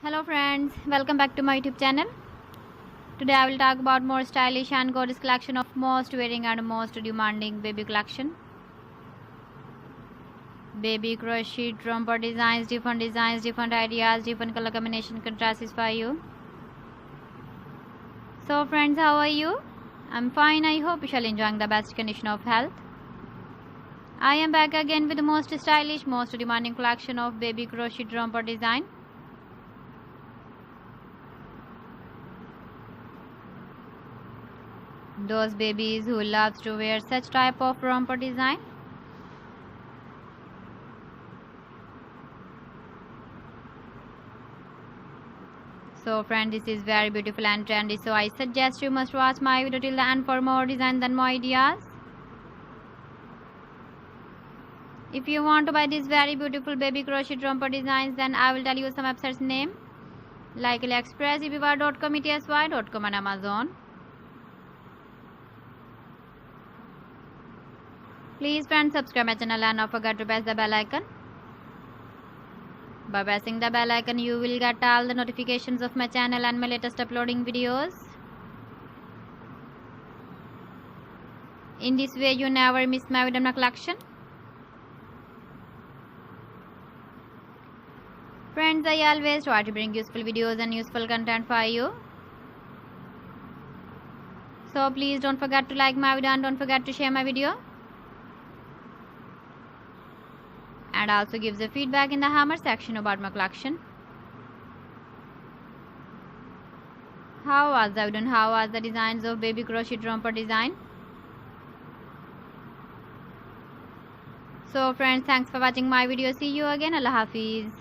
Hello friends, welcome back to my YouTube channel. Today I will talk about more stylish and gorgeous collection of most wearing and most demanding baby collection. Baby crochet romper designs, different ideas, different color combination contrasts for you. So friends, how are you? I'm fine. I hope you shall enjoying the best condition of health. I am back again with the most stylish, most demanding collection of baby crochet romper design. Those babies who loves to wear such type of romper design. So friend, this is very beautiful and trendy, so I suggest you must watch my video till the end for more designs and more ideas. If you want to buy these very beautiful baby crochet romper designs, then I will tell you some websites name like AliExpress, eBay.com, ETSY.com and Amazon. Please friends, subscribe my channel and don't forget to press the bell icon. By pressing the bell icon, you will get all the notifications of my channel and my latest uploading videos. In this way, you never miss my video collection. Friends, I always try to bring useful videos and useful content for you. So please don't forget to like my video and don't forget to share my video. And also gives a feedback in the hammer section about my collection. How was the video and how was the designs of baby crochet romper design? So friends, thanks for watching my video. See you again. Allah Hafiz.